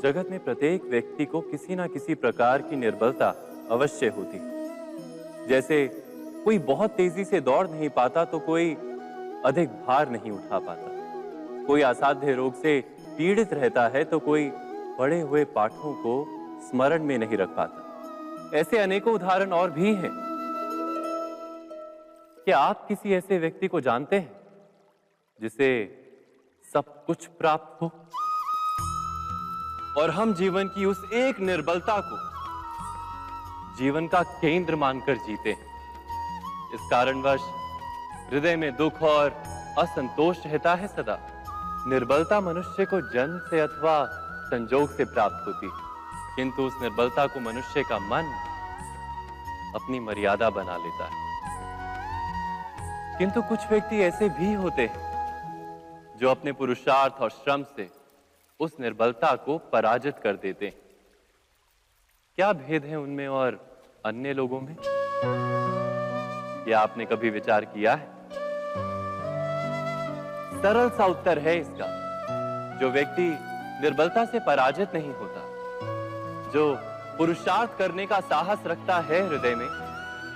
जगत में प्रत्येक व्यक्ति को किसी ना किसी प्रकार की निर्बलता अवश्य होती है। जैसे कोई बहुत तेजी से दौड़ नहीं पाता तो कोई अधिक भार नहीं उठा पाता, कोई असाध्य रोग से पीड़ित रहता है तो कोई पढ़े हुए पाठों को स्मरण में नहीं रख पाता। ऐसे अनेकों उदाहरण और भी हैं। क्या आप किसी ऐसे व्यक्ति को जानते हैं जिसे सब कुछ प्राप्त हो और हम जीवन की उस एक निर्बलता को जीवन का केंद्र मानकर जीते हैं? इस कारणवश हृदय में दुख और असंतोष रहता है सदा। निर्बलता मनुष्य को जन्म से अथवा संजोग से प्राप्त होती है, किंतु उस निर्बलता को मनुष्य का मन अपनी मर्यादा बना लेता है। किंतु कुछ व्यक्ति ऐसे भी होते हैं जो अपने पुरुषार्थ और श्रम से उस निर्बलता को पराजित कर देते हैं। क्या भेद है उनमें और अन्य लोगों में? क्या आपने कभी विचार किया है? सरल सा उत्तर है इसका। जो व्यक्ति निर्बलता से पराजित नहीं होता, जो पुरुषार्थ करने का साहस रखता है हृदय में,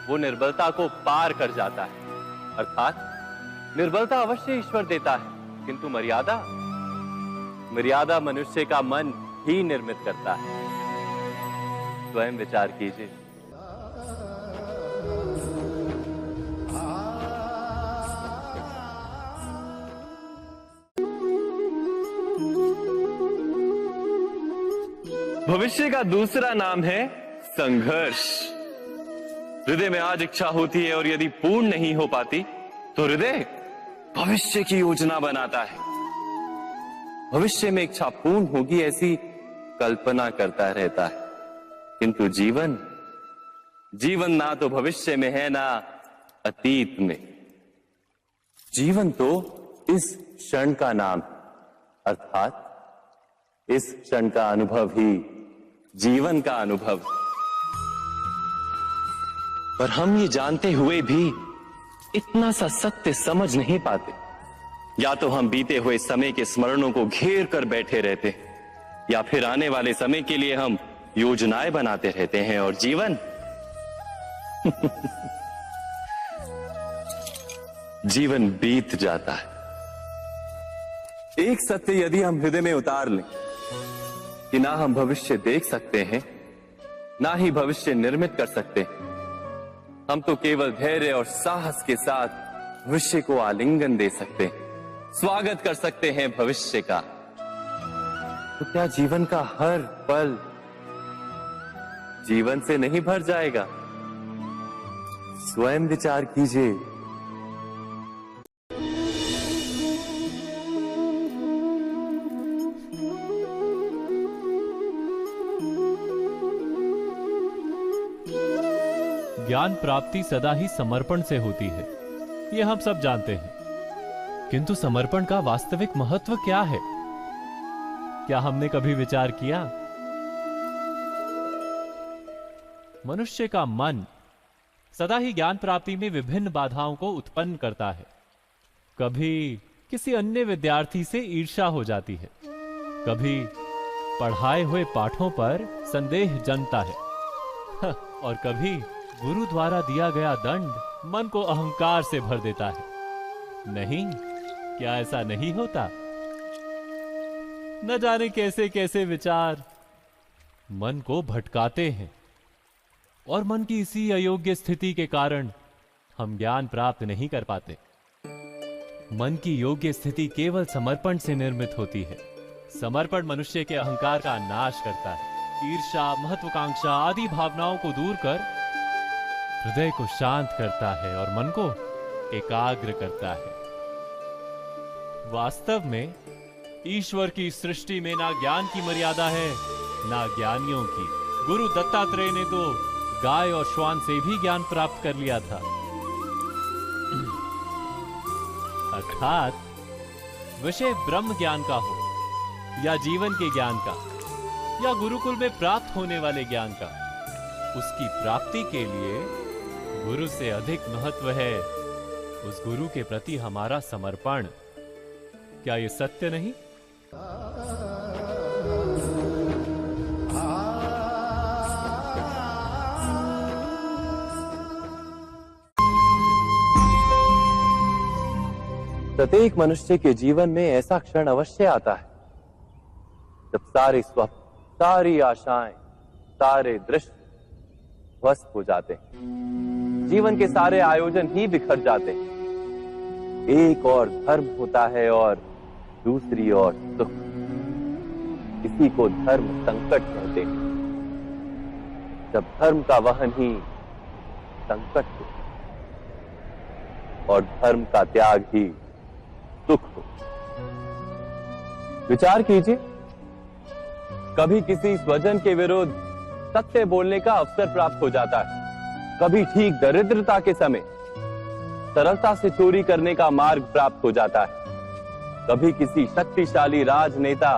वो निर्बलता को पार कर जाता है। अर्थात निर्बलता अवश्य ईश्वर देता है, किंतु मर्यादा मनुष्य का मन ही निर्मित करता है। स्वयं विचार कीजिए। भविष्य का दूसरा नाम है संघर्ष। हृदय में आज इच्छा होती है और यदि पूर्ण नहीं हो पाती तो हृदय भविष्य की योजना बनाता है। भविष्य में इच्छा पूर्ण होगी ऐसी कल्पना करता रहता है, किंतु जीवन ना तो भविष्य में है ना अतीत में। जीवन तो इस क्षण का नाम, अर्थात इस क्षण का अनुभव ही जीवन का अनुभव। पर हम ये जानते हुए भी इतना सा सत्य समझ नहीं पाते। या तो हम बीते हुए समय के स्मरणों को घेर कर बैठे रहते हैं, या फिर आने वाले समय के लिए हम योजनाएं बनाते रहते हैं और जीवन जीवन बीत जाता है। एक सत्य यदि हम हृदय में उतार लें कि ना हम भविष्य देख सकते हैं, ना ही भविष्य निर्मित कर सकते हैं, हम तो केवल धैर्य और साहस के साथ भविष्य को आलिंगन दे सकते हैं, स्वागत कर सकते हैं भविष्य का। तो क्या जीवन का हर पल जीवन से नहीं भर जाएगा? स्वयं विचार कीजिए। ज्ञान प्राप्ति सदा ही समर्पण से होती है, ये हम सब जानते हैं। किंतु समर्पण का वास्तविक महत्व क्या है? क्या हमने कभी विचार किया? मनुष्य का मन सदा ही ज्ञान प्राप्ति में विभिन्न बाधाओं को उत्पन्न करता है। कभी किसी अन्य विद्यार्थी से ईर्ष्या हो जाती है, कभी पढ़ाए हुए पाठों पर संदेह जन्मता है और कभी गुरु द्वारा दिया गया दंड मन को अहंकार से भर देता है। नहीं, क्या ऐसा नहीं होता? न जाने कैसे कैसे विचार मन को भटकाते हैं और मन की इसी अयोग्य स्थिति के कारण हम ज्ञान प्राप्त नहीं कर पाते। मन की योग्य स्थिति केवल समर्पण से निर्मित होती है। समर्पण मनुष्य के अहंकार का नाश करता है। ईर्ष्या, महत्वाकांक्षा आदि भावनाओं को दूर कर हृदय को शांत करता है और मन को एकाग्र करता है। वास्तव में ईश्वर की सृष्टि में ना ज्ञान की मर्यादा है, ना ज्ञानियों की। गुरु दत्तात्रेय ने तो गाय और श्वान से भी ज्ञान प्राप्त कर लिया था। अर्थात विषय ब्रह्म ज्ञान का हो या जीवन के ज्ञान का या गुरुकुल में प्राप्त होने वाले ज्ञान का, उसकी प्राप्ति के लिए गुरु से अधिक महत्व है उस गुरु के प्रति हमारा समर्पण। क्या यह सत्य नहीं? प्रत्येक मनुष्य के जीवन में ऐसा क्षण अवश्य आता है जब सारे स्वप्न, सारी आशाएं, सारे दृश्य ध्वस्त हो जाते हैं। जीवन के सारे आयोजन ही बिखर जाते हैं। एक और धर्म होता है और दूसरी ओर सुख। इसी को धर्म संकट कहते हैं। जब धर्म का वहन ही संकट हो और धर्म का त्याग ही सुख हो। विचार कीजिए, कभी किसी स्वजन के विरुद्ध सत्य बोलने का अवसर प्राप्त हो जाता है, कभी ठीक दरिद्रता के समय सरलता से चोरी करने का मार्ग प्राप्त हो जाता है, कभी किसी शक्तिशाली राजनेता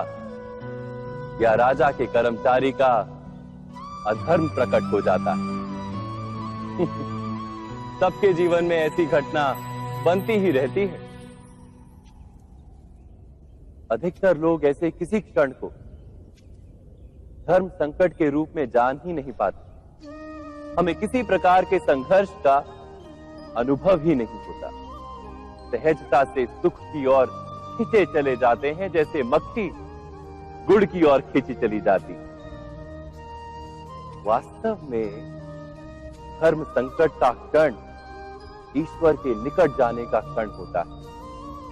या राजा के कर्मचारी का अधर्म प्रकट हो जाता है। सबके जीवन में ऐसी घटना बनती ही रहती है। अधिकतर लोग ऐसे किसी क्षण को धर्म संकट के रूप में जान ही नहीं पाते। हमें किसी प्रकार के संघर्ष का अनुभव ही नहीं होता। सहजता से सुख की ओर खींचे चले जाते हैं, जैसे मक्खी गुड़ की ओर खींची चली जाती। वास्तव में धर्म संकट का क्षण ईश्वर के निकट जाने का क्षण होता है।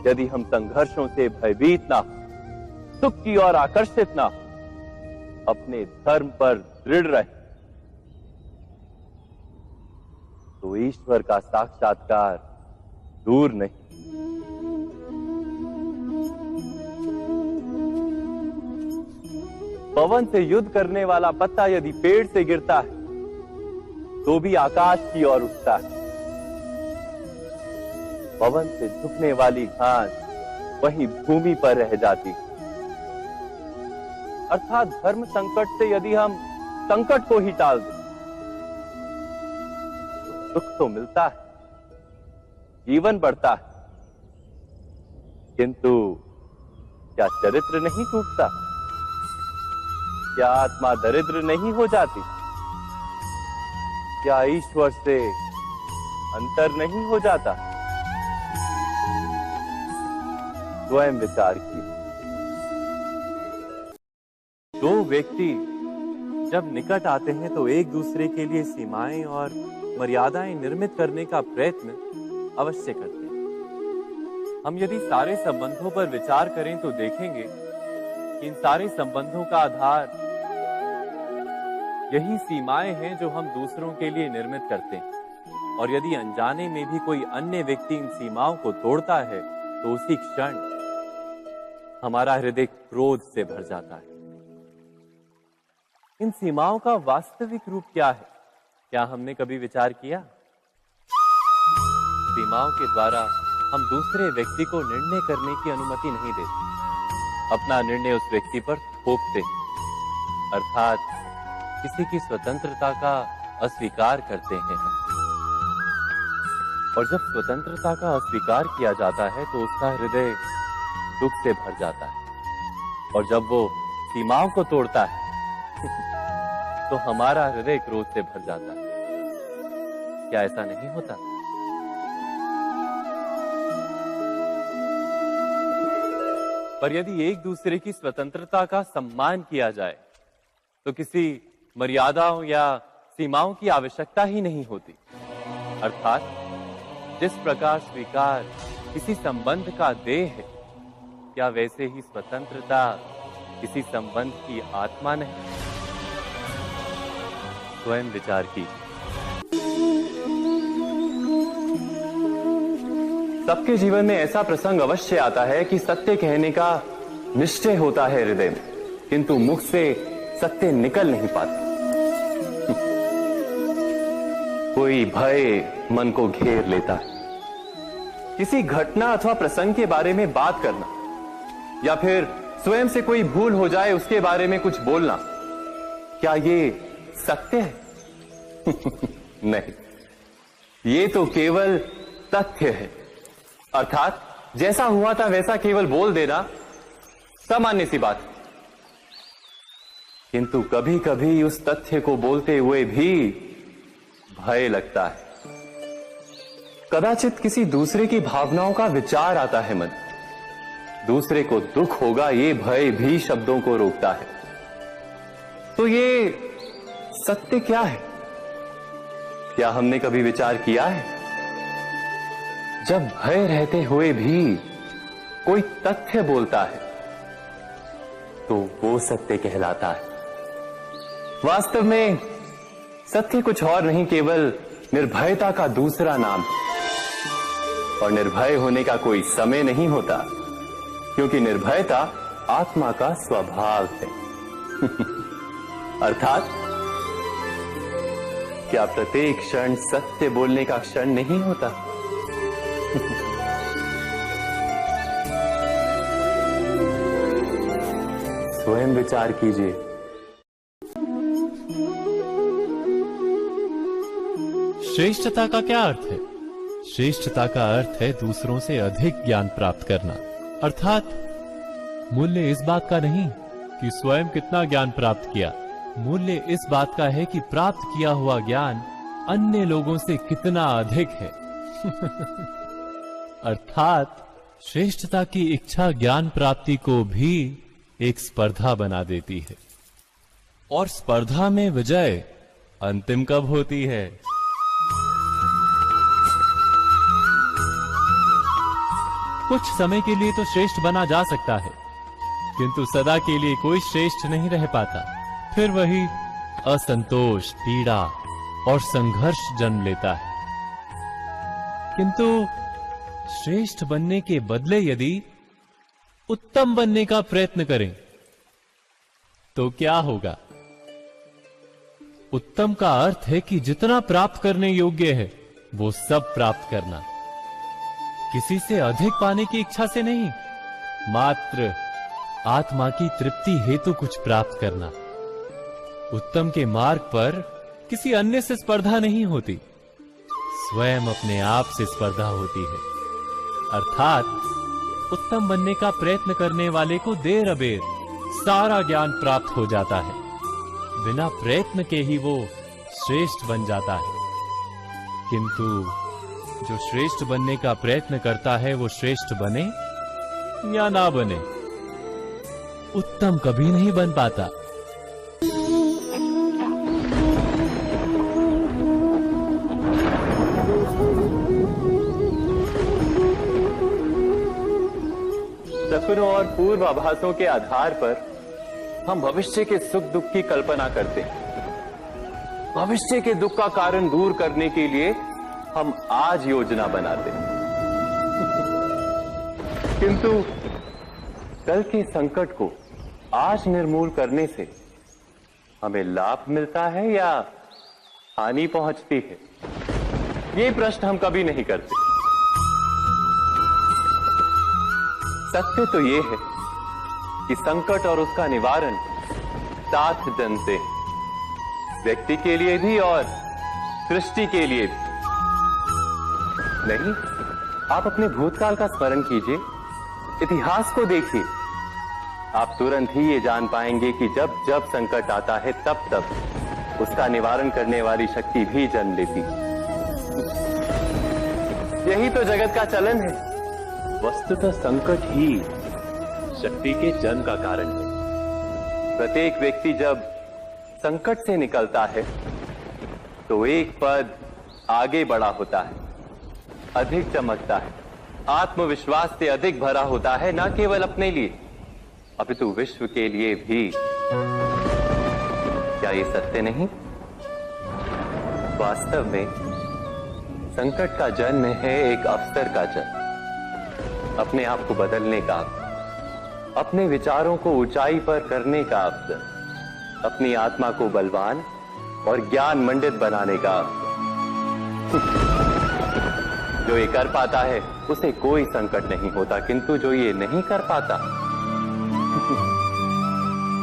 यदि हम संघर्षों से भयभीत ना हो, सुख की ओर आकर्षित ना हो, अपने धर्म पर दृढ़ रहे, तो ईश्वर का साक्षात्कार दूर नहीं। पवन से युद्ध करने वाला पत्ता यदि पेड़ से गिरता है तो भी आकाश की ओर उठता है। पवन से झुकने वाली घास वहीं भूमि पर रह जाती। अर्थात धर्म संकट से यदि हम संकट को ही टाल दें तो सुख तो मिलता है, जीवन बढ़ता है, किंतु क्या चरित्र नहीं टूटता? क्या आत्मा दरिद्र नहीं हो जाती? क्या ईश्वर से अंतर नहीं हो जाता? स्वयं विचार कीजिए। दो व्यक्ति जब निकट आते हैं तो एक दूसरे के लिए सीमाएं और मर्यादाएं निर्मित करने का प्रयत्न अवश्य करते हैं। हम यदि सारे संबंधों पर विचार करें तो देखेंगे कि इन सारे संबंधों का आधार यही सीमाएं हैं जो हम दूसरों के लिए निर्मित करते हैं। और यदि अनजाने में भी कोई अन्य व्यक्ति इन सीमाओं को तोड़ता है तो उसी क्षण हमारा हृदय क्रोध से भर जाता है। इन सीमाओं का वास्तविक रूप क्या है? क्या हमने कभी विचार किया? सीमाओं के द्वारा हम दूसरे व्यक्ति को निर्णय करने की अनुमति नहीं देते। अपना निर्णय उस व्यक्ति पर थोपते, अर्थात किसी की स्वतंत्रता का अस्वीकार करते हैं हम। और जब स्वतंत्रता का अस्वीकार किया जाता है तो उसका हृदय दुख से भर जाता है। और जब वो सीमाओं को तोड़ता है तो हमारा हृदय क्रोध से भर जाता है। क्या ऐसा नहीं होता? पर यदि एक दूसरे की स्वतंत्रता का सम्मान किया जाए तो किसी मर्यादाओं या सीमाओं की आवश्यकता ही नहीं होती। अर्थात जिस प्रकार स्वीकार किसी संबंध का देह है, क्या वैसे ही स्वतंत्रता किसी संबंध की आत्मा नहीं? स्वयं विचार कीजिए। सबके जीवन में ऐसा प्रसंग अवश्य आता है कि सत्य कहने का निश्चय होता है हृदय में, किंतु मुख से सत्य निकल नहीं पाता। कोई भय मन को घेर लेता है। किसी घटना अथवा प्रसंग के बारे में बात करना या फिर स्वयं से कोई भूल हो जाए उसके बारे में कुछ बोलना, क्या ये सत्य है? नहीं, ये तो केवल तथ्य है। अर्थात जैसा हुआ था वैसा केवल बोल देना सामान्य सी बात। किंतु कभी कभी उस तथ्य को बोलते हुए भी भय लगता है। कदाचित किसी दूसरे की भावनाओं का विचार आता है मन। दूसरे को दुख होगा ये भय भी शब्दों को रोकता है। तो ये सत्य क्या है? क्या हमने कभी विचार किया है? जब भय रहते हुए भी कोई तथ्य बोलता है तो वो सत्य कहलाता है। वास्तव में सत्य कुछ और नहीं, केवल निर्भयता का दूसरा नाम है। और निर्भय होने का कोई समय नहीं होता, क्योंकि निर्भयता आत्मा का स्वभाव है। अर्थात क्या प्रत्येक क्षण सत्य बोलने का क्षण नहीं होता? स्वयं विचार कीजिए। श्रेष्ठता का क्या अर्थ है? श्रेष्ठता का अर्थ है दूसरों से अधिक ज्ञान प्राप्त करना। अर्थात मूल्य इस बात का नहीं कि स्वयं कितना ज्ञान प्राप्त किया, मूल्य इस बात का है कि प्राप्त किया हुआ ज्ञान अन्य लोगों से कितना अधिक है। अर्थात श्रेष्ठता की इच्छा ज्ञान प्राप्ति को भी एक स्पर्धा बना देती है। और स्पर्धा में विजय अंतिम कब होती है? कुछ समय के लिए तो श्रेष्ठ बना जा सकता है, किंतु सदा के लिए कोई श्रेष्ठ नहीं रह पाता। फिर वही असंतोष, पीड़ा और संघर्ष जन्म लेता है। किंतु श्रेष्ठ बनने के बदले यदि उत्तम बनने का प्रयत्न करें तो क्या होगा? उत्तम का अर्थ है कि जितना प्राप्त करने योग्य है वो सब प्राप्त करना, किसी से अधिक पाने की इच्छा से नहीं, मात्र आत्मा की तृप्ति हेतु कुछ प्राप्त करना। उत्तम के मार्ग पर किसी अन्य से स्पर्धा नहीं होती, स्वयं अपने आप से स्पर्धा होती है। अर्थात उत्तम बनने का प्रयत्न करने वाले को देर अबेर सारा ज्ञान प्राप्त हो जाता है, बिना प्रयत्न के ही वो श्रेष्ठ बन जाता है। किंतु जो श्रेष्ठ बनने का प्रयत्न करता है वो श्रेष्ठ बने या ना बने, उत्तम कभी नहीं बन पाता। सपनों और पूर्वाभासों के आधार पर हम भविष्य के सुख दुख की कल्पना करते हैं। भविष्य के दुख का कारण दूर करने के लिए हम आज योजना बनाते हैं। किंतु कल के संकट को आज निर्मूल करने से हमें लाभ मिलता है या हानि पहुंचती है, ये प्रश्न हम कभी नहीं करते। सत्य तो ये है कि संकट और उसका निवारण साथ जनते हैं, व्यक्ति के लिए भी और सृष्टि के लिए भी। नहीं, आप अपने भूतकाल का स्मरण कीजिए, इतिहास को देखिए, आप तुरंत ही ये जान पाएंगे कि जब जब संकट आता है तब तब उसका निवारण करने वाली शक्ति भी जन्म लेती है। यही तो जगत का चलन है। वस्तुतः संकट ही शक्ति के जन्म का कारण है। प्रत्येक व्यक्ति जब संकट से निकलता है तो एक पद आगे बढ़ा होता है, अधिक चमकता है, आत्मविश्वास से अधिक भरा होता है, न केवल अपने लिए अपितु विश्व के लिए भी। क्या ये सत्य नहीं? वास्तव में संकट का जन्म है एक अवसर का जन्म, अपने आप को बदलने का, अपने विचारों को ऊंचाई पर करने का अवसर, अपनी आत्मा को बलवान और ज्ञान मंडित बनाने का अवसर। जो ये कर पाता है उसे कोई संकट नहीं होता, किंतु जो ये नहीं कर पाता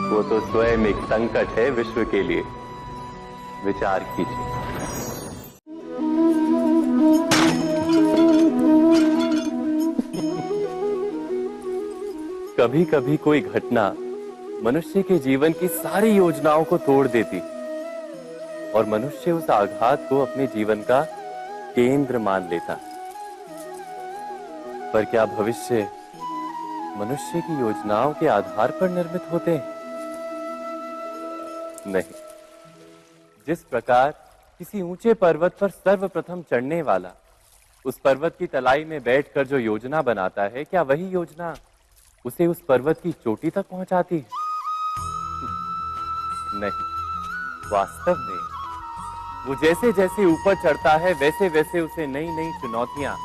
वो तो स्वयं एक संकट है विश्व के लिए। विचार कीजिए। कभी कभी कोई घटना मनुष्य के जीवन की सारी योजनाओं को तोड़ देती और मनुष्य उस आघात को अपने जीवन का केंद्र मान लेता। पर क्या भविष्य मनुष्य की योजनाओं के आधार पर निर्मित होते हैं? नहीं। जिस प्रकार किसी ऊंचे पर्वत पर सर्वप्रथम चढ़ने वाला उस पर्वत की तलाई में बैठकर जो योजना बनाता है, क्या वही योजना उसे उस पर्वत की चोटी तक पहुंचाती है? नहीं। वास्तव में वो जैसे जैसे ऊपर चढ़ता है वैसे वैसे उसे नई नई चुनौतियां,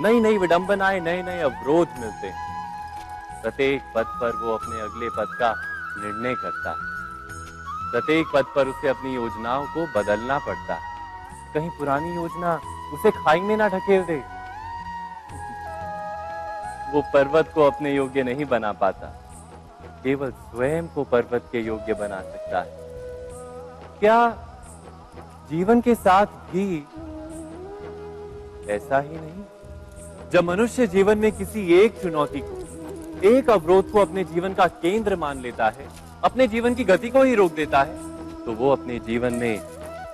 नई नई विडंबनाएं, नए नए अवरोध मिलते हैं। प्रत्येक पद पर वो अपने अगले पद का निर्णय करता है। प्रत्येक पद पर उसे अपनी योजनाओं को बदलना पड़ता है। कहीं पुरानी योजना उसे खाई में ना ढकेल दे। वो पर्वत को अपने योग्य नहीं बना पाता, केवल स्वयं को पर्वत के योग्य बना सकता है। क्या जीवन के साथ भी ऐसा ही नहीं? जब मनुष्य जीवन में किसी एक चुनौती को, एक अवरोध को अपने जीवन का केंद्र मान लेता है, अपने जीवन की गति को ही रोक देता है, तो वो अपने जीवन में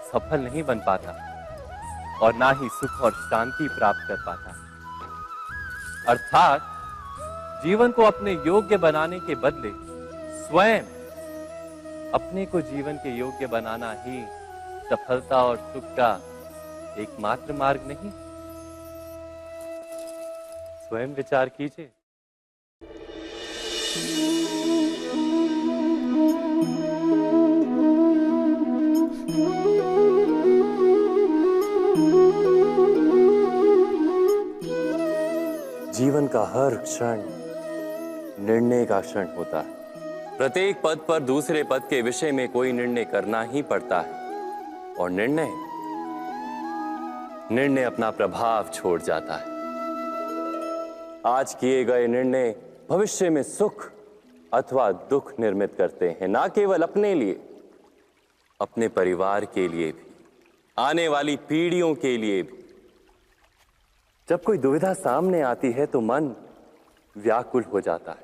सफल नहीं बन पाता और ना ही सुख और शांति प्राप्त कर पाता। अर्थात जीवन को अपने योग्य बनाने के बदले स्वयं अपने को जीवन के योग्य बनाना ही सफलता और सुख का एकमात्र मार्ग नहीं? स्वयं विचार कीजिए। जीवन का हर क्षण निर्णय का क्षण होता है। प्रत्येक पद पर दूसरे पद के विषय में कोई निर्णय करना ही पड़ता है और निर्णय अपना प्रभाव छोड़ जाता है। आज किए गए निर्णय भविष्य में सुख अथवा दुख निर्मित करते हैं, ना केवल अपने लिए, अपने परिवार के लिए भी, आने वाली पीढ़ियों के लिए भी। जब कोई दुविधा सामने आती है तो मन व्याकुल हो जाता है,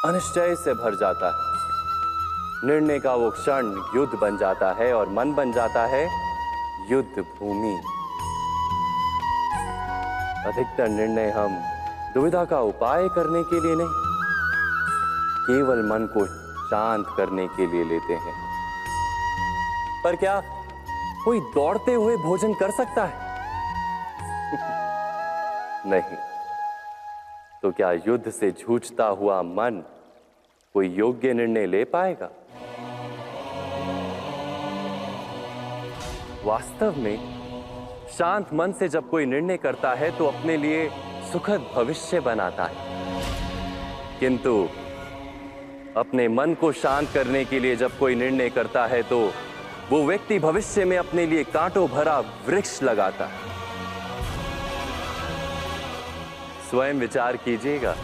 अनिश्चय से भर जाता है। निर्णय का वो क्षण युद्ध बन जाता है और मन बन जाता है युद्ध भूमि। अधिकतर निर्णय हम दुविधा का उपाय करने के लिए नहीं, केवल मन को शांत करने के लिए लेते हैं। पर क्या कोई दौड़ते हुए भोजन कर सकता है? नहीं। तो क्या युद्ध से जूझता हुआ मन कोई योग्य निर्णय ले पाएगा? वास्तव में शांत मन से जब कोई निर्णय करता है तो अपने लिए सुखद भविष्य बनाता है, किंतु अपने मन को शांत करने के लिए जब कोई निर्णय करता है तो वो व्यक्ति भविष्य में अपने लिए कांटों भरा वृक्ष लगाता है। स्वयं विचार कीजिएगा।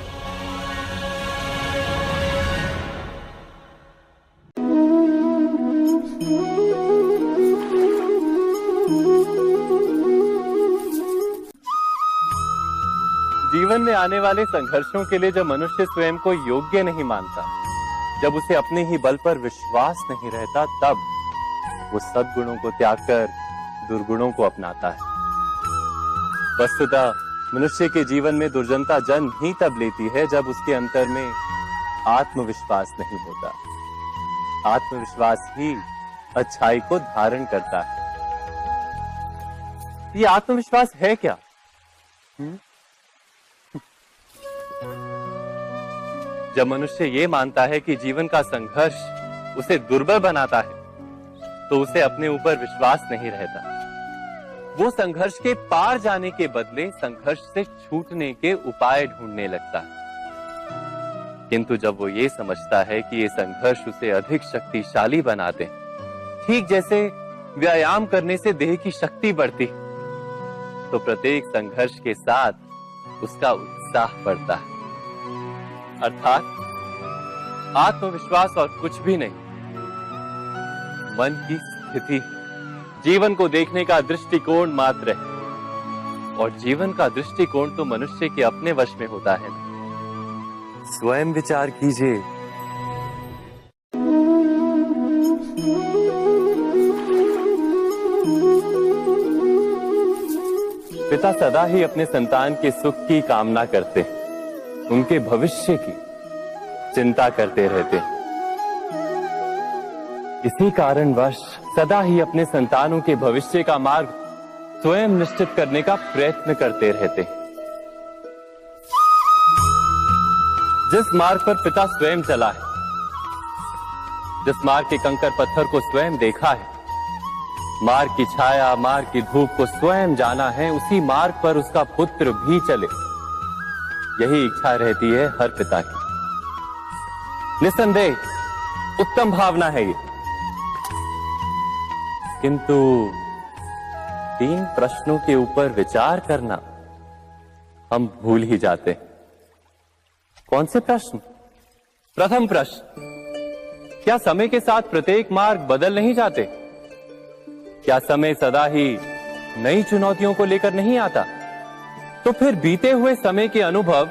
जीवन में आने वाले संघर्षों के लिए जब मनुष्य स्वयं को योग्य नहीं मानता, जब उसे अपने ही बल पर विश्वास नहीं रहता, तब वो सद्गुणों को त्याग कर दुर्गुणों को अपनाता है। वस्तुतः मनुष्य के जीवन में दुर्जनता जन्म ही तब लेती है जब उसके अंतर में आत्मविश्वास नहीं होता। आत्मविश्वास ही अच्छाई को धारण करता है। ये आत्मविश्वास है क्या? जब मनुष्य ये मानता है कि जीवन का संघर्ष उसे दुर्बल बनाता है, तो उसे अपने ऊपर विश्वास नहीं रहता। वो संघर्ष के पार जाने के बदले संघर्ष से छूटने के उपाय ढूंढने लगता है। किंतु जब वो ये समझता है कि ये संघर्ष उसे अधिक शक्तिशाली बनाते हैं, ठीक जैसे व्यायाम करने से देह की शक्ति बढ़ती, तो प्रत्येक संघर्ष के साथ उसका उत्साह बढ़ता है। अर्थात आत्मविश्वास और कुछ भी नहीं, मन की स्थिति, जीवन को देखने का दृष्टिकोण मात्र है। और जीवन का दृष्टिकोण तो मनुष्य के अपने वश में होता है। स्वयं विचार कीजिए। पिता सदा ही अपने संतान के सुख की कामना करते हैं, उनके भविष्य की चिंता करते रहते हैं। इसी कारणवश सदा ही अपने संतानों के भविष्य का मार्ग स्वयं निश्चित करने का प्रयत्न करते रहते हैं। जिस मार्ग पर पिता स्वयं चला है, जिस मार्ग के कंकर पत्थर को स्वयं देखा है, मार्ग की छाया, मार्ग की धूप को स्वयं जाना है, उसी मार्ग पर उसका पुत्र भी चले, यही इच्छा रहती है हर पिता की। निस्संदेह उत्तम भावना है ये, किंतु 3 प्रश्नों के ऊपर विचार करना हम भूल ही जाते हैं। कौन से प्रश्न? प्रथम प्रश्न, क्या समय के साथ प्रत्येक मार्ग बदल नहीं जाते? क्या समय सदा ही नई चुनौतियों को लेकर नहीं आता? तो फिर बीते हुए समय के अनुभव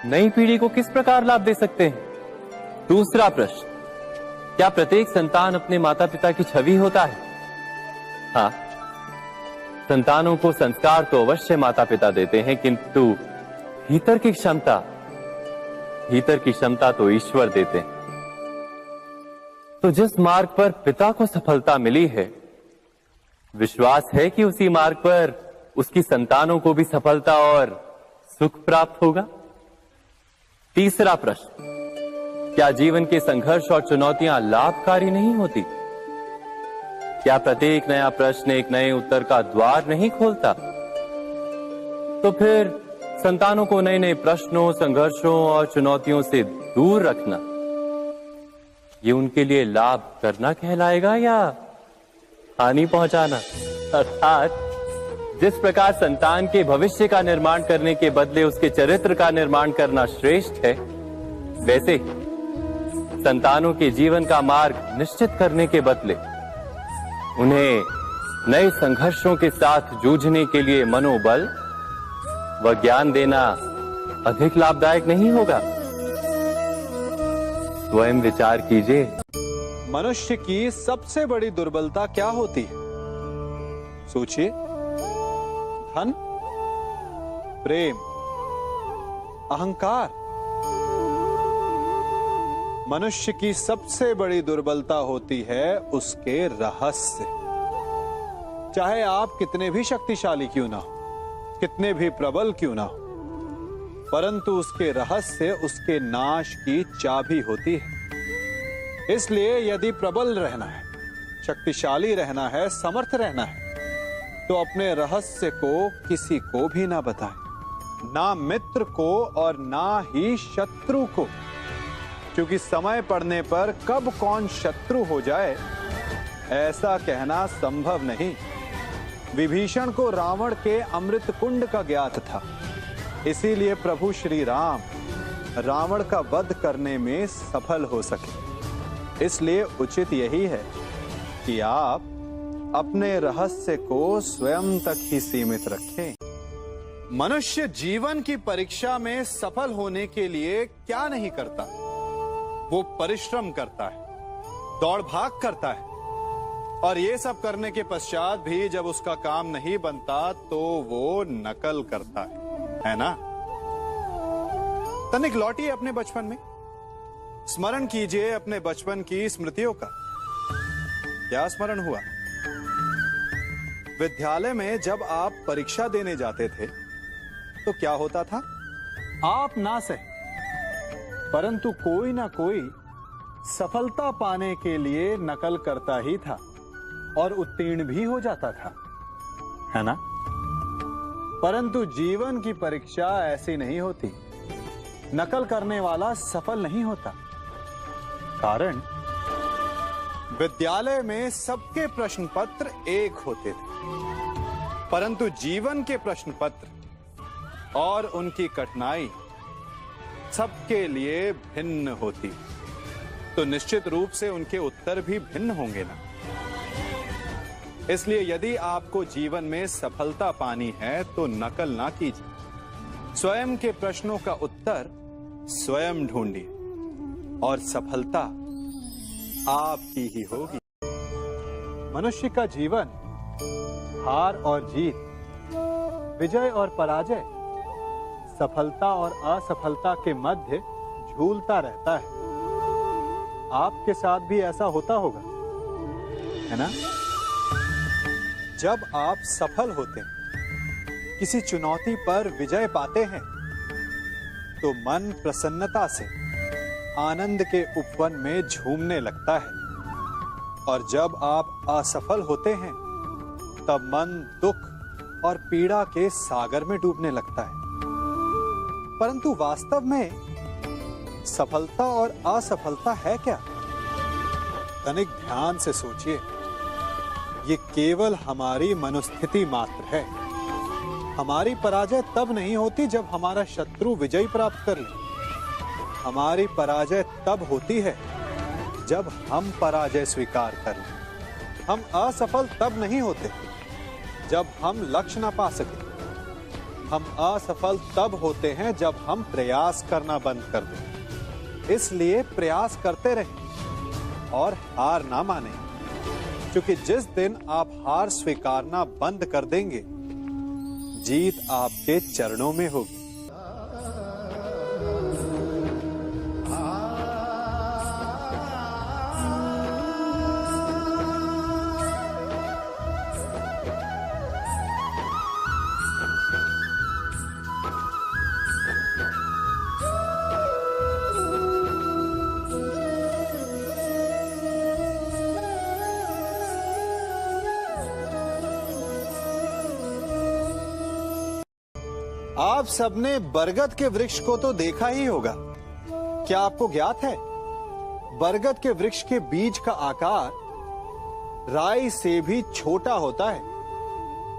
नई पीढ़ी को किस प्रकार लाभ दे सकते हैं? दूसरा प्रश्न, क्या प्रत्येक संतान अपने माता पिता की छवि होता है? हाँ, संतानों को संस्कार तो अवश्य माता पिता देते हैं, किंतु भीतर की क्षमता तो ईश्वर देते हैं। तो जिस मार्ग पर पिता को सफलता मिली है, विश्वास है कि उसी मार्ग पर उसकी संतानों को भी सफलता और सुख प्राप्त होगा। तीसरा प्रश्न, क्या जीवन के संघर्ष और चुनौतियां लाभकारी नहीं होती? क्या प्रत्येक नया प्रश्न एक नए उत्तर का द्वार नहीं खोलता? तो फिर संतानों को नए नए प्रश्नों, संघर्षों और चुनौतियों से दूर रखना, ये उनके लिए लाभ करना कहलाएगा या हानि पहुंचाना? अर्थात जिस प्रकार संतान के भविष्य का निर्माण करने के बदले उसके चरित्र का निर्माण करना श्रेष्ठ है, वैसे ही संतानों के जीवन का मार्ग निश्चित करने के बदले उन्हें नए संघर्षों के साथ जूझने के लिए मनोबल व ज्ञान देना अधिक लाभदायक नहीं होगा? स्वयं विचार कीजिए। मनुष्य की सबसे बड़ी दुर्बलता क्या होती है? सोचिए। धन, प्रेम, अहंकार। मनुष्य की सबसे बड़ी दुर्बलता होती है उसके रहस्य। चाहे आप कितने भी शक्तिशाली क्यों ना हो, कितने भी प्रबल क्यों ना हो, परंतु उसके रहस्य उसके नाश की चाबी होती है। इसलिए यदि प्रबल रहना है, शक्तिशाली रहना है, समर्थ रहना है, तो अपने रहस्य को किसी को भी ना बताएं, ना मित्र को और ना ही शत्रु को, क्योंकि समय पड़ने पर कब कौन शत्रु हो जाए ऐसा कहना संभव नहीं। विभीषण को रावण के अमृत कुंड का ज्ञात था, इसीलिए प्रभु श्री राम रावण का वध करने में सफल हो सके। इसलिए उचित यही है कि आप अपने रहस्य को स्वयं तक ही सीमित रखें। मनुष्य जीवन की परीक्षा में सफल होने के लिए क्या नहीं करता? वो परिश्रम करता है, दौड़ भाग करता है, और ये सब करने के पश्चात भी जब उसका काम नहीं बनता तो वो नकल करता है ना? तनिक लौटिए अपने बचपन में, स्मरण कीजिए अपने बचपन की स्मृतियों का। क्या स्मरण हुआ? विद्यालय में जब आप परीक्षा देने जाते थे तो क्या होता था? आप ना सहे, परंतु कोई ना कोई सफलता पाने के लिए नकल करता ही था और उत्तीर्ण भी हो जाता था, है ना? परंतु जीवन की परीक्षा ऐसी नहीं होती। नकल करने वाला सफल नहीं होता। कारण विद्यालय में सबके प्रश्न पत्र एक होते थे, परंतु जीवन के प्रश्न पत्र और उनकी कठिनाई सबके लिए भिन्न होती, तो निश्चित रूप से उनके उत्तर भी भिन्न होंगे ना। इसलिए यदि आपको जीवन में सफलता पानी है तो नकल ना कीजिए, स्वयं के प्रश्नों का उत्तर स्वयं ढूंढिए और सफलता आपकी ही होगी। मनुष्य का जीवन हार और जीत विजय और पराजय, सफलता और असफलता के मध्य झूलता रहता है। आपके साथ भी ऐसा होता होगा, है ना? जब आप सफल होते हैं, किसी चुनौती पर विजय पाते हैं, तो मन प्रसन्नता से आनंद के उपवन में झूमने लगता है। और जब आप असफल होते हैं, तब मन दुख और पीड़ा के सागर में डूबने लगता है। परंतु वास्तव में सफलता और असफलता है क्या? तनिक ध्यान से सोचिए। ये केवल हमारी मनोस्थिति मात्र है। हमारी पराजय तब नहीं होती जब हमारा शत्रु विजय प्राप्त कर ले। हमारी पराजय तब होती है जब हम पराजय स्वीकार कर लें। हम असफल तब नहीं होते जब हम लक्ष्य ना पा सके। हम असफल तब होते हैं जब हम प्रयास करना बंद कर दें। इसलिए प्रयास करते रहें और हार ना मानें, क्योंकि जिस दिन आप हार स्वीकारना बंद कर देंगे, जीत आपके चरणों में होगी। आप सबने बरगद के वृक्ष को तो देखा ही होगा। क्या आपको ज्ञात है, बरगद के वृक्ष के बीज का आकार राई से भी छोटा होता है,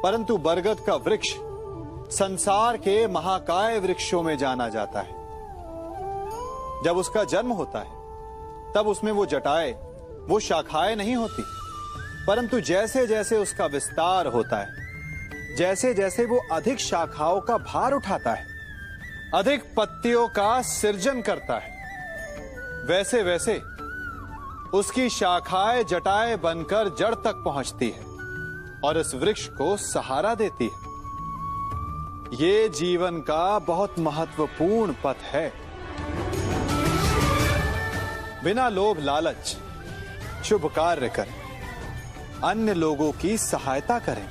परंतु बरगद का वृक्ष संसार के महाकाय वृक्षों में जाना जाता है। जब उसका जन्म होता है, तब उसमें वो जटाएं, वो शाखाएं नहीं होती, परंतु जैसे जैसे उसका विस्तार होता है, जैसे जैसे वो अधिक शाखाओं का भार उठाता है, अधिक पत्तियों का सृजन करता है, वैसे वैसे उसकी शाखाएं जटाएं बनकर जड़ तक पहुंचती है और इस वृक्ष को सहारा देती है। ये जीवन का बहुत महत्वपूर्ण पथ है। बिना लोभ लालच शुभ कार्य करें, अन्य लोगों की सहायता करें।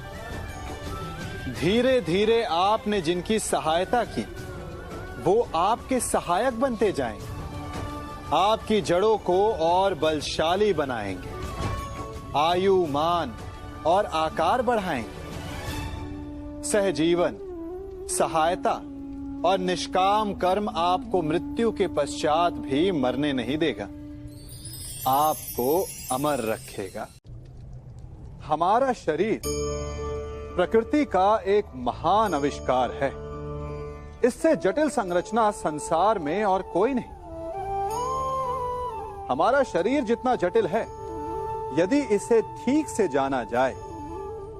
धीरे धीरे आपने जिनकी सहायता की, वो आपके सहायक बनते जाएं, आपकी जड़ों को और बलशाली बनाएंगे, आयु मान और आकार बढ़ाएंगे। सहजीवन, सहायता और निष्काम कर्म आपको मृत्यु के पश्चात भी मरने नहीं देगा, आपको अमर रखेगा। हमारा शरीर प्रकृति का एक महान आविष्कार है। इससे जटिल संरचना संसार में और कोई नहीं। हमारा शरीर जितना जटिल है, यदि इसे ठीक से जाना जाए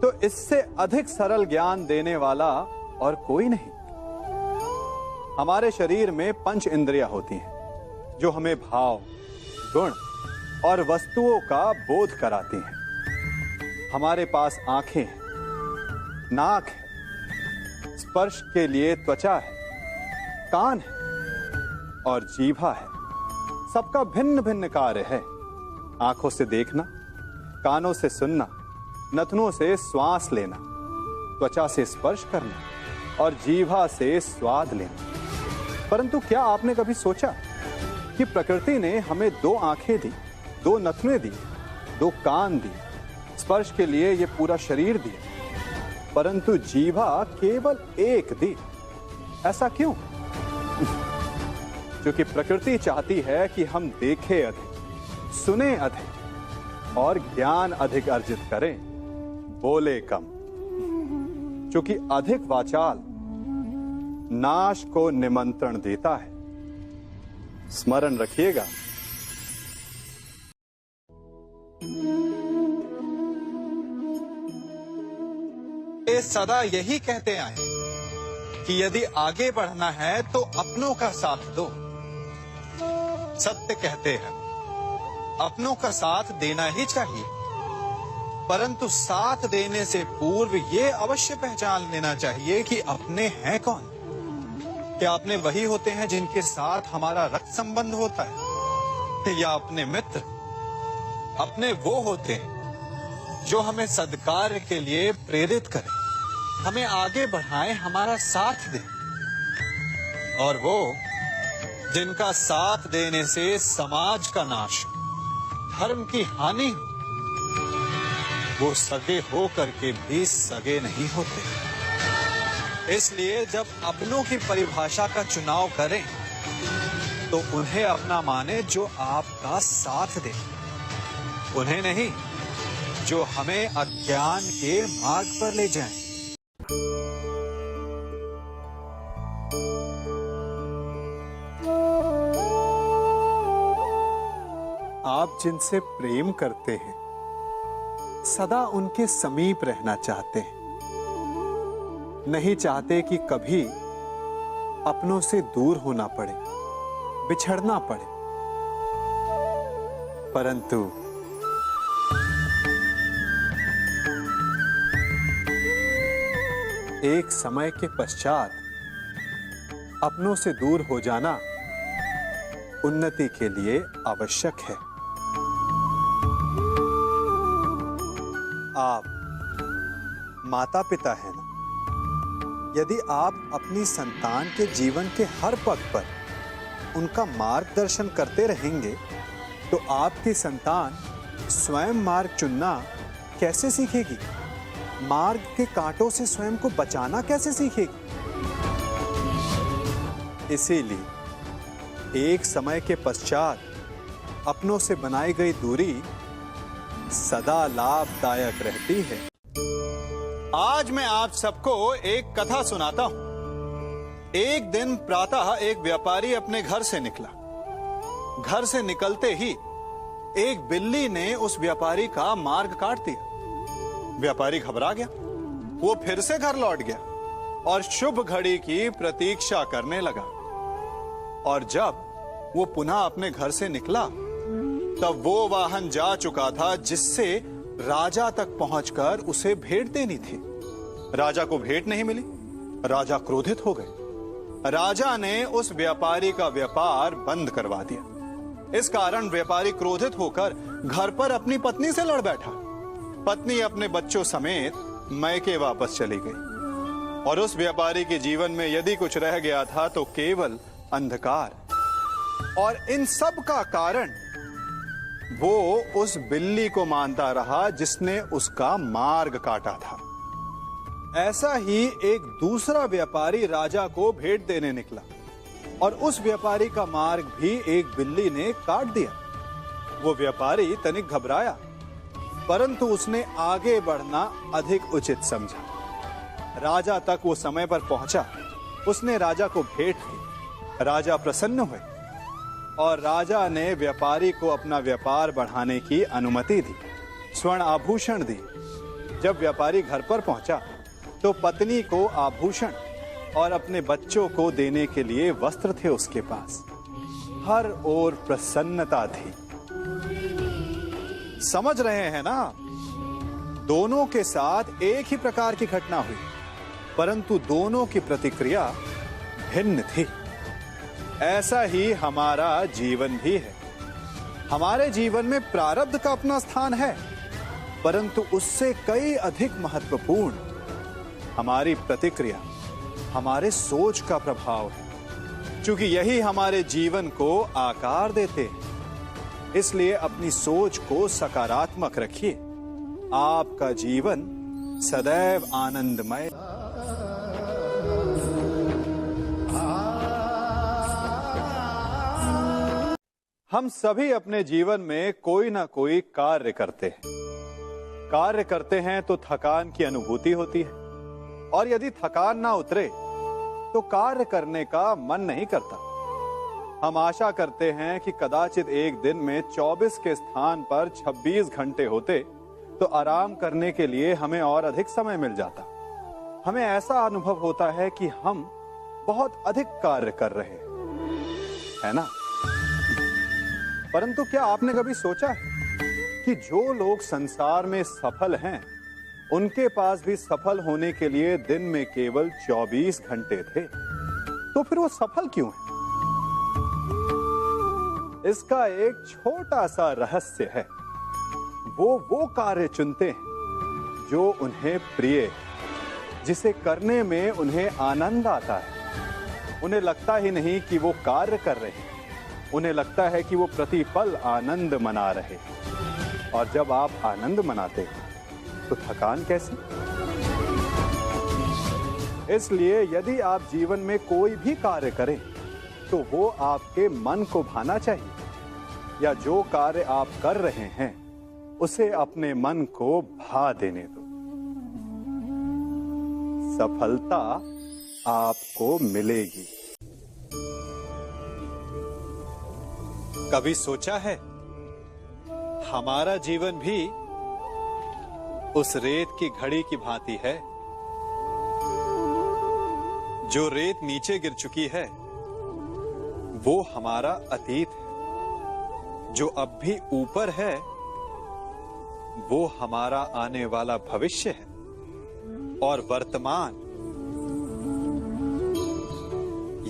तो इससे अधिक सरल ज्ञान देने वाला और कोई नहीं। हमारे शरीर में 5 इंद्रियां होती हैं, जो हमें भाव, गुण और वस्तुओं का बोध कराती हैं। हमारे पास आंखें हैं, नाक है, स्पर्श के लिए त्वचा है, कान है और जीभा है। सबका भिन्न भिन्न कार्य है। आंखों से देखना, कानों से सुनना, नथनों से श्वास लेना, त्वचा से स्पर्श करना और जीभा से स्वाद लेना। परंतु क्या आपने कभी सोचा कि प्रकृति ने हमें 2 आंखें दी, 2 नथने दी, 2 कान दी, स्पर्श के लिए ये पूरा शरीर दिया, परंतु जीभा केवल 1 दी? ऐसा क्यों? क्योंकि प्रकृति चाहती है कि हम देखें अधिक, सुने अधिक और ज्ञान अधिक अर्जित करें, बोले कम। क्योंकि अधिक वाचाल नाश को निमंत्रण देता है। स्मरण रखिएगा। ये सदा यही कहते आए कि यदि आगे बढ़ना है तो अपनों का साथ दो। सत्य कहते हैं, अपनों का साथ देना ही चाहिए। परंतु साथ देने से पूर्व ये अवश्य पहचान लेना चाहिए कि अपने हैं कौन। क्या अपने वही होते हैं जिनके साथ हमारा रक्त संबंध होता है, या अपने मित्र? अपने वो होते हैं जो हमें सद्कार्य के लिए प्रेरित करें, हमें आगे बढ़ाएं, हमारा साथ दें। और वो जिनका साथ देने से समाज का नाश, धर्म की हानि हो, वो सगे हो करके भी सगे नहीं होते। इसलिए जब अपनों की परिभाषा का चुनाव करें तो उन्हें अपना माने जो आपका साथ दे, उन्हें नहीं जो हमें अज्ञान के मार्ग पर ले जाएं। आप जिनसे प्रेम करते हैं सदा उनके समीप रहना चाहते हैं, नहीं चाहते कि कभी अपनों से दूर होना पड़े, बिछड़ना पड़े। परंतु एक समय के पश्चात अपनों से दूर हो जाना उन्नति के लिए आवश्यक है। आप माता पिता हैं ना, यदि आप अपनी संतान के जीवन के हर पग पर उनका मार्गदर्शन करते रहेंगे तो आपकी संतान स्वयं मार्ग चुनना कैसे सीखेगी? मार्ग के कांटों से स्वयं को बचाना कैसे सीखेगी? इसीलिए एक समय के पश्चात अपनों से बनाई गई दूरी सदा लाभदायक रहती है। आज मैं आप सबको एक कथा सुनाता हूं। एक दिन प्रातः एक व्यापारी अपने घर से निकला। घर से निकलते ही एक बिल्ली ने उस व्यापारी का मार्ग काट दिया। व्यापारी घबरा गया, वो फिर से घर लौट गया और शुभ घड़ी की प्रतीक्षा करने लगा। और जब वो पुनः अपने घर से निकला तब वो वाहन जा चुका था जिससे राजा तक पहुंचकर उसे भेंट देनी थी। राजा को भेंट नहीं मिली। राजा क्रोधित हो गए। राजा ने उस व्यापारी का व्यापार बंद करवा दिया। इस कारण व्यापारी क्रोधित होकर घर पर अपनी पत्नी से लड़ बैठा। पत्नी अपने बच्चों समेत मैके वापस चली गई और उस व्यापारी के जीवन में यदि कुछ रह गया था तो केवल अंधकार। और इन सब का कारण वो उस बिल्ली को मानता रहा जिसने उसका मार्ग काटा था। ऐसा ही एक दूसरा व्यापारी राजा को भेंट देने निकला और उस व्यापारी का मार्ग भी एक बिल्ली ने काट दिया। वो व्यापारी तनिक घबराया, परंतु उसने आगे बढ़ना अधिक उचित समझा। राजा तक वो समय पर पहुंचा। उसने राजा को भेंट दी। राजा प्रसन्न हुए और राजा ने व्यापारी को अपना व्यापार बढ़ाने की अनुमति दी, स्वर्ण आभूषण दी। जब व्यापारी घर पर पहुंचा तो पत्नी को आभूषण और अपने बच्चों को देने के लिए वस्त्र थे उसके पास। हर ओर प्रसन्नता थी। समझ रहे हैं ना? दोनों के साथ एक ही प्रकार की घटना हुई, परंतु दोनों की प्रतिक्रिया भिन्न थी। ऐसा ही हमारा जीवन भी है। हमारे जीवन में प्रारब्ध का अपना स्थान है, परंतु उससे कई अधिक महत्वपूर्ण हमारी प्रतिक्रिया, हमारे सोच का प्रभाव है, क्योंकि यही हमारे जीवन को आकार देते हैं। इसलिए अपनी सोच को सकारात्मक रखिए। आपका जीवन सदैव आनंदमय। हम सभी अपने जीवन में कोई ना कोई कार्य करते हैं। कार्य करते हैं तो थकान की अनुभूति होती है, और यदि थकान ना उतरे तो कार्य करने का मन नहीं करता। हम आशा करते हैं कि कदाचित एक दिन में 24 के स्थान पर 26 घंटे होते तो आराम करने के लिए हमें और अधिक समय मिल जाता। हमें ऐसा अनुभव होता है कि हम बहुत अधिक कार्य कर रहे हैं, है ना? परंतु क्या आपने कभी सोचा है कि जो लोग संसार में सफल हैं, उनके पास भी सफल होने के लिए दिन में केवल 24 घंटे थे। तो फिर वो सफल क्यों हैं? इसका एक छोटा सा रहस्य है। वो कार्य चुनते हैं जो उन्हें प्रिय है, जिसे करने में उन्हें आनंद आता है। उन्हें लगता ही नहीं कि वो कार्य कर रहे हैं, उन्हें लगता है कि वो प्रतिपल आनंद मना रहे हैं। और जब आप आनंद मनाते हैं तो थकान कैसी? इसलिए यदि आप जीवन में कोई भी कार्य करें तो वो आपके मन को भाना चाहिए, या जो कार्य आप कर रहे हैं उसे अपने मन को भा देने दो। सफलता आपको मिलेगी। कभी सोचा है हमारा जीवन भी उस रेत की घड़ी की भांति है? जो रेत नीचे गिर चुकी है वो हमारा अतीत है, जो अब भी ऊपर है वो हमारा आने वाला भविष्य है, और वर्तमान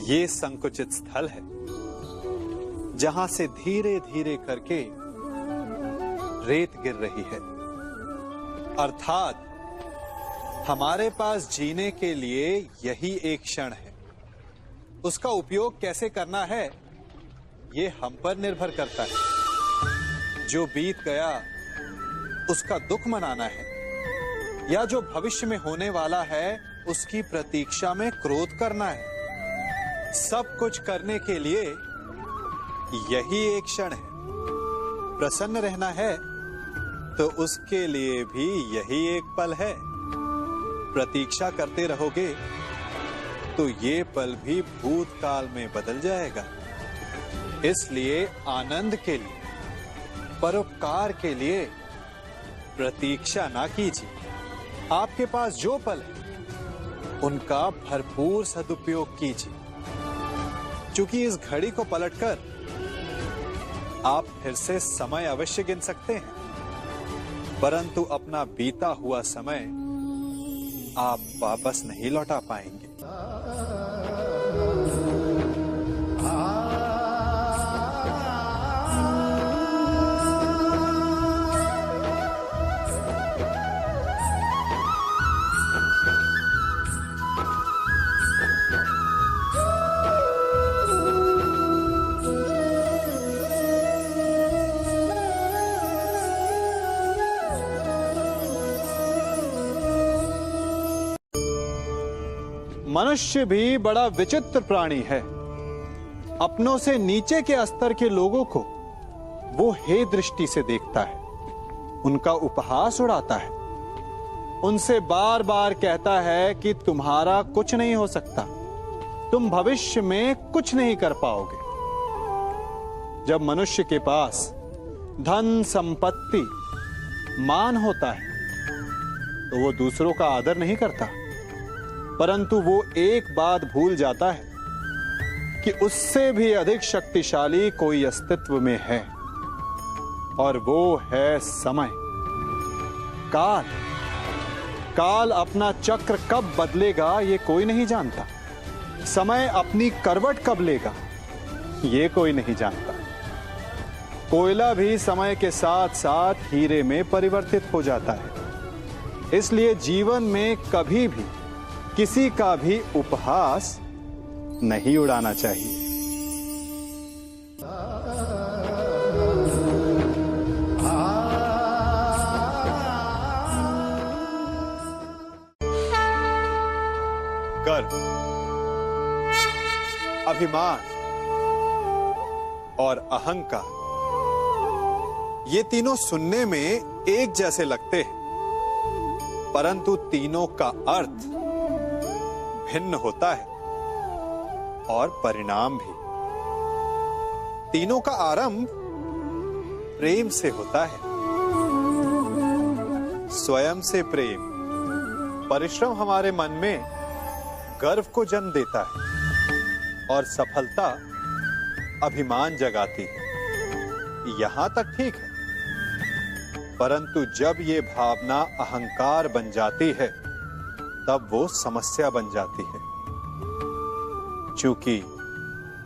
ये संकुचित स्थल है जहां से धीरे धीरे करके रेत गिर रही है। अर्थात हमारे पास जीने के लिए यही एक क्षण है। उसका उपयोग कैसे करना है ये हम पर निर्भर करता है। जो बीत गया उसका दुख मनाना है, या जो भविष्य में होने वाला है उसकी प्रतीक्षा में क्रोध करना है। सब कुछ करने के लिए यही एक क्षण है। प्रसन्न रहना है तो उसके लिए भी यही एक पल है। प्रतीक्षा करते रहोगे तो ये पल भी भूतकाल में बदल जाएगा। इसलिए आनंद के लिए, परोपकार के लिए प्रतीक्षा ना कीजिए। आपके पास जो पल है उनका भरपूर सदुपयोग कीजिए, क्योंकि इस घड़ी को पलटकर आप फिर से समय अवश्य गिन सकते हैं, परंतु अपना बीता हुआ समय आप वापस नहीं लौटा पाएंगे। मनुष्य भी बड़ा विचित्र प्राणी है। अपनों से नीचे के स्तर के लोगों को वो हे दृष्टि से देखता है, उनका उपहास उड़ाता है, उनसे बार बार कहता है कि तुम्हारा कुछ नहीं हो सकता, तुम भविष्य में कुछ नहीं कर पाओगे। जब मनुष्य के पास धन, संपत्ति, मान होता है तो वो दूसरों का आदर नहीं करता, परंतु वो एक बात भूल जाता है कि उससे भी अधिक शक्तिशाली कोई अस्तित्व में है, और वो है समय। काल। काल अपना चक्र कब बदलेगा ये कोई नहीं जानता। समय अपनी करवट कब लेगा ये कोई नहीं जानता। कोयला भी समय के साथ साथ हीरे में परिवर्तित हो जाता है। इसलिए जीवन में कभी भी किसी का भी उपहास नहीं उड़ाना चाहिए। गर्व, अभिमान और अहंकार, ये तीनों सुनने में एक जैसे लगते हैं, परंतु तीनों का अर्थ भिन्न होता है और परिणाम भी। तीनों का आरंभ प्रेम से होता है। स्वयं से प्रेम, परिश्रम हमारे मन में गर्व को जन्म देता है, और सफलता अभिमान जगाती है। यहां तक ठीक है, परंतु जब ये भावना अहंकार बन जाती है तब वो समस्या बन जाती है, क्योंकि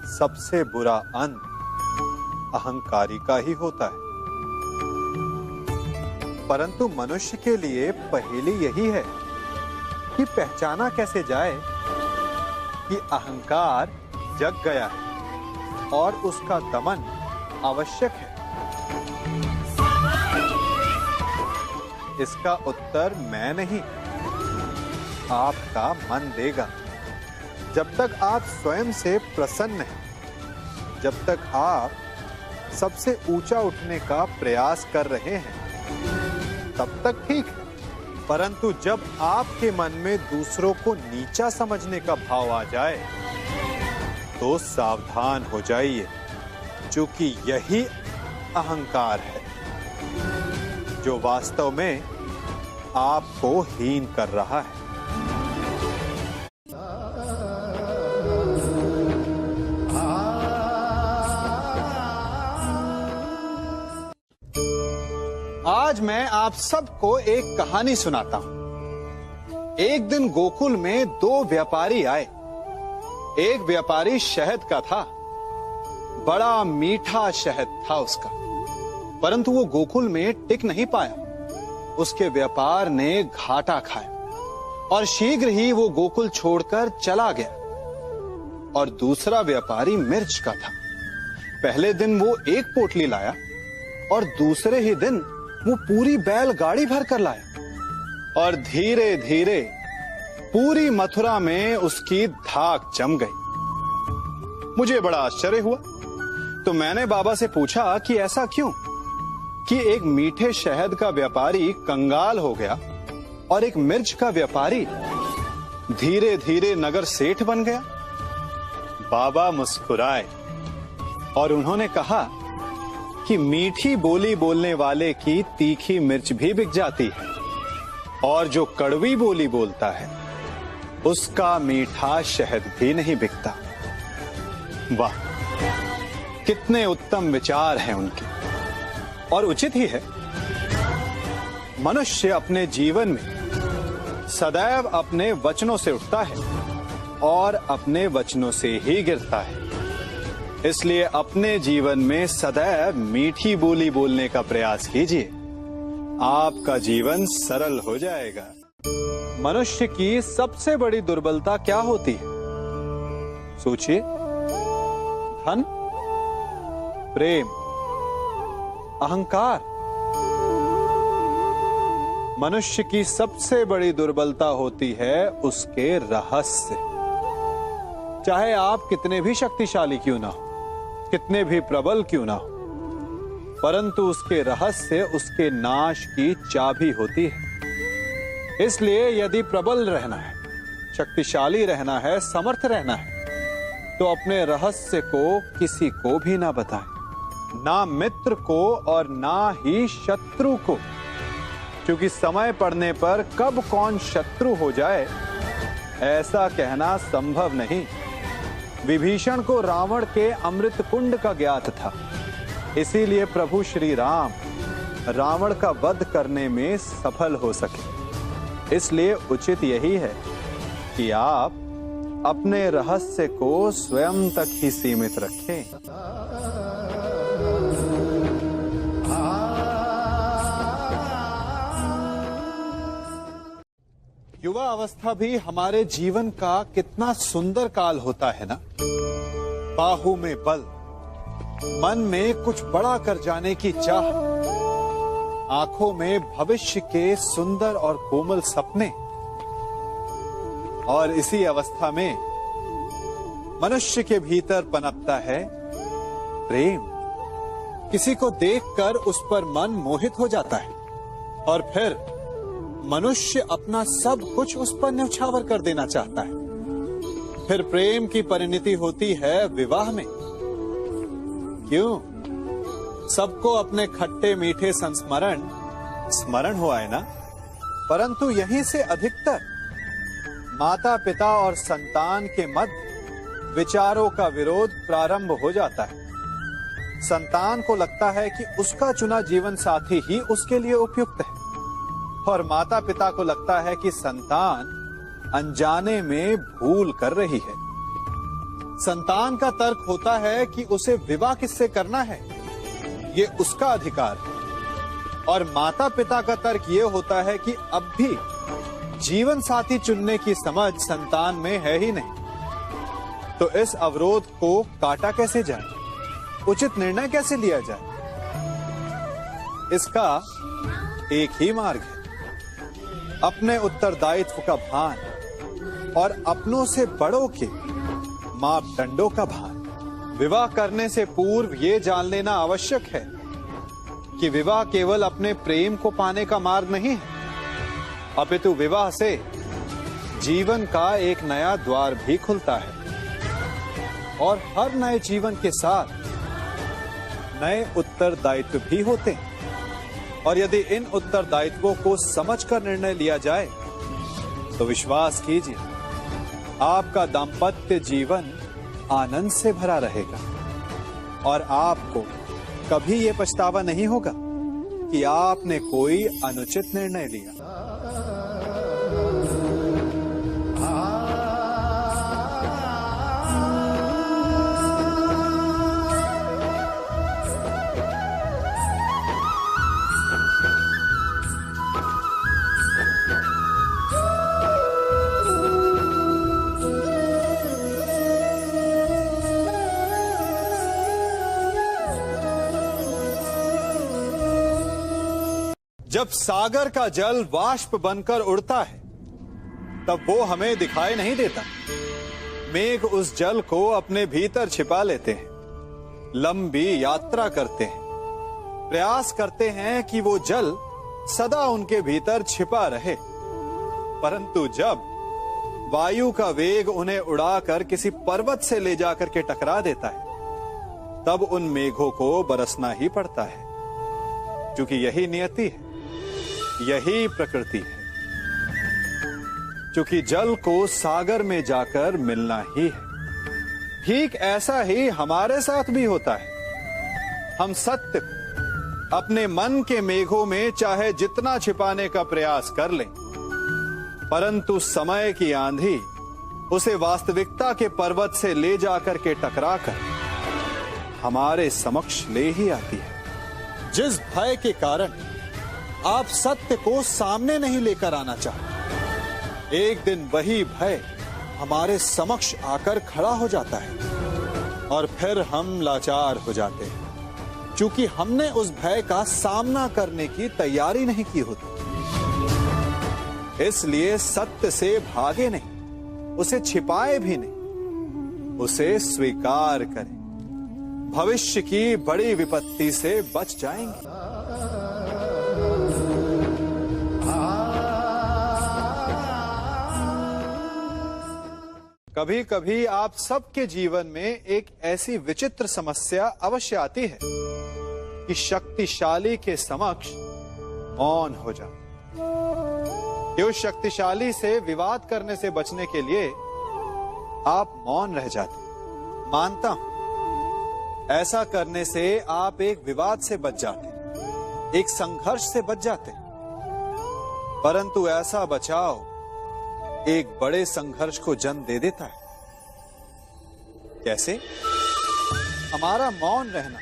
सबसे बुरा अंत अहंकारी का ही होता है। परंतु मनुष्य के लिए पहेली यही है कि पहचाना कैसे जाए कि अहंकार जग गया है और उसका दमन आवश्यक है। इसका उत्तर मैं नहीं, आपका मन देगा। जब तक आप स्वयं से प्रसन्न हैं, जब तक आप सबसे ऊंचा उठने का प्रयास कर रहे हैं, तब तक ठीक है। परंतु जब आपके मन में दूसरों को नीचा समझने का भाव आ जाए तो सावधान हो जाइए, क्योंकि यही अहंकार है जो वास्तव में आपको हीन कर रहा है। आज मैं आप सबको एक कहानी सुनाता हूं। एक दिन गोकुल में दो व्यापारी आए। एक व्यापारी शहद का था, बड़ा मीठा शहद था उसका, परंतु वो गोकुल में टिक नहीं पाया। उसके व्यापार ने घाटा खाया और शीघ्र ही वो गोकुल छोड़कर चला गया। और दूसरा व्यापारी मिर्च का था। पहले दिन वो एक पोटली लाया और दूसरे ही दिन वो पूरी बैलगाड़ी भर कर लाया। और धीरे धीरे पूरी मथुरा में उसकी धाक जम गई। मुझे बड़ा आश्चर्य हुआ, तो मैंने बाबा से पूछा कि ऐसा क्यों कि एक मीठे शहद का व्यापारी कंगाल हो गया और एक मिर्च का व्यापारी धीरे धीरे नगर सेठ बन गया। बाबा मुस्कुराए और उन्होंने कहा कि मीठी बोली बोलने वाले की तीखी मिर्च भी बिक जाती है, और जो कड़वी बोली बोलता है उसका मीठा शहद भी नहीं बिकता। वाह, कितने उत्तम विचार हैं उनके, और उचित ही है। मनुष्य अपने जीवन में सदैव अपने वचनों से उठता है और अपने वचनों से ही गिरता है। इसलिए अपने जीवन में सदैव मीठी बोली बोलने का प्रयास कीजिए, आपका जीवन सरल हो जाएगा। मनुष्य की सबसे बड़ी दुर्बलता क्या होती है? सोचिए। धन, प्रेम, अहंकार। मनुष्य की सबसे बड़ी दुर्बलता होती है उसके रहस्य। चाहे आप कितने भी शक्तिशाली क्यों ना हो, कितने भी प्रबल क्यों ना हो, परंतु उसके रहस्य उसके नाश की चाबी होती है। इसलिए यदि प्रबल रहना है, शक्तिशाली रहना है, समर्थ रहना है, तो अपने रहस्य को किसी को भी ना बताएं, ना मित्र को और ना ही शत्रु को, क्योंकि समय पड़ने पर कब कौन शत्रु हो जाए ऐसा कहना संभव नहीं। विभीषण को रावण के अमृत कुंड का ज्ञात था, इसीलिए प्रभु श्री राम रावण का वध करने में सफल हो सके। इसलिए उचित यही है कि आप अपने रहस्य को स्वयं तक ही सीमित रखें। युवा अवस्था भी हमारे जीवन का कितना सुंदर काल होता है ना। बाहु में बल, मन में कुछ बड़ा कर जाने की चाह, आंखों में भविष्य के सुंदर और कोमल सपने। और इसी अवस्था में मनुष्य के भीतर पनपता है प्रेम। किसी को देखकर उस पर मन मोहित हो जाता है और फिर मनुष्य अपना सब कुछ उस पर न्यौछावर कर देना चाहता है। फिर प्रेम की परिणति होती है विवाह में। क्यों? सबको अपने खट्टे मीठे संस्मरण स्मरण हुआ है ना। परंतु यहीं से अधिकतर माता पिता और संतान के मध्य विचारों का विरोध प्रारंभ हो जाता है। संतान को लगता है कि उसका चुना जीवन साथी ही उसके लिए उपयुक्त है, और माता पिता को लगता है कि संतान अनजाने में भूल कर रही है। संतान का तर्क होता है कि उसे विवाह किससे करना है, ये उसका अधिकार है, और माता पिता का तर्क ये होता है कि अब भी जीवन साथी चुनने की समझ संतान में है ही नहीं। तो इस अवरोध को काटा कैसे जाए, उचित निर्णय कैसे लिया जाए? इसका एक ही मार्ग है, अपने उत्तरदायित्व का भान और अपनों से बड़ों के मापदंडों का भान। विवाह करने से पूर्व यह जान लेना आवश्यक है कि विवाह केवल अपने प्रेम को पाने का मार्ग नहीं है, अपितु विवाह से जीवन का एक नया द्वार भी खुलता है, और हर नए जीवन के साथ नए उत्तरदायित्व भी होते हैं। और यदि इन उत्तरदायित्वों को समझकर निर्णय लिया जाए तो विश्वास कीजिए, आपका दाम्पत्य जीवन आनंद से भरा रहेगा, और आपको कभी यह पछतावा नहीं होगा कि आपने कोई अनुचित निर्णय लिया। जब सागर का जल वाष्प बनकर उड़ता है तब वो हमें दिखाई नहीं देता। मेघ उस जल को अपने भीतर छिपा लेते हैं, लंबी यात्रा करते हैं, प्रयास करते हैं कि वो जल सदा उनके भीतर छिपा रहे, परंतु जब वायु का वेग उन्हें उड़ाकर किसी पर्वत से ले जाकर के टकरा देता है, तब उन मेघों को बरसना ही पड़ता है, क्योंकि यही नियति है, यही प्रकृति है। क्योंकि जल को सागर में जाकर मिलना ही है। ठीक ऐसा ही हमारे साथ भी होता है। हम सत्य को अपने मन के मेघों में चाहे जितना छिपाने का प्रयास कर लें, परंतु समय की आंधी उसे वास्तविकता के पर्वत से ले जाकर के टकराकर हमारे समक्ष ले ही आती है। जिस भय के कारण आप सत्य को सामने नहीं लेकर आना चाहते, एक दिन वही भय हमारे समक्ष आकर खड़ा हो जाता है, और फिर हम लाचार हो जाते हैं, क्योंकि हमने उस भय का सामना करने की तैयारी नहीं की होती। इसलिए सत्य से भागे नहीं, उसे छिपाए भी नहीं, उसे स्वीकार करें। भविष्य की बड़ी विपत्ति से बच जाएंगे। कभी कभी आप सबके जीवन में एक ऐसी विचित्र समस्या अवश्य आती है कि शक्तिशाली के समक्ष मौन हो जाओ। कि उस शक्तिशाली से विवाद करने से बचने के लिए आप मौन रह जाते। मानता हूं, ऐसा करने से आप एक विवाद से बच जाते, एक संघर्ष से बच जाते, परंतु ऐसा बचाव एक बड़े संघर्ष को जन्म दे देता है। कैसे? हमारा मौन रहना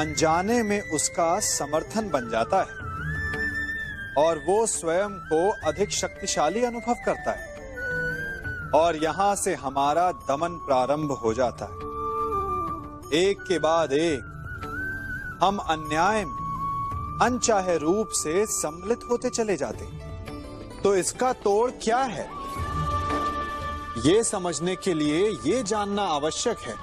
अनजाने में उसका समर्थन बन जाता है, और वो स्वयं को अधिक शक्तिशाली अनुभव करता है, और यहां से हमारा दमन प्रारंभ हो जाता है। एक के बाद एक हम अन्याय में अनचाहे रूप से सम्मिलित होते चले जाते हैं। तो इसका तोड़ क्या है? ये समझने के लिए ये जानना आवश्यक है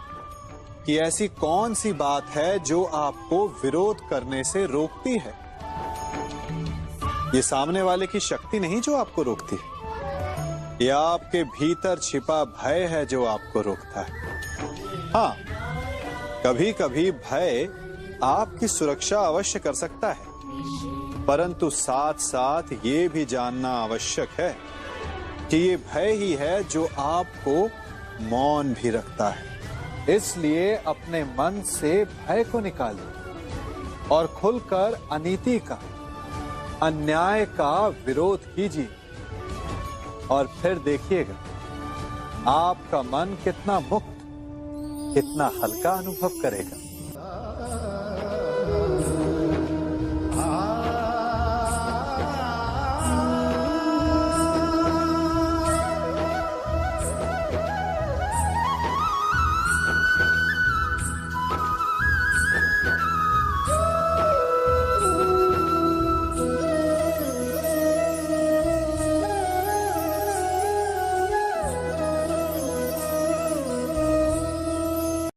कि ऐसी कौन सी बात है जो आपको विरोध करने से रोकती है। ये सामने वाले की शक्ति नहीं जो आपको रोकती है, ये आपके भीतर छिपा भय है जो आपको रोकता है। हाँ, कभी कभी भय आपकी सुरक्षा अवश्य कर सकता है, परंतु साथ साथ ये भी जानना आवश्यक है कि ये भय ही है जो आपको मौन भी रखता है, इसलिए अपने मन से भय को निकालिए और खुलकर अनीति का, अन्याय का विरोध कीजिए और फिर देखिएगा आपका मन कितना मुक्त, कितना हल्का अनुभव करेगा।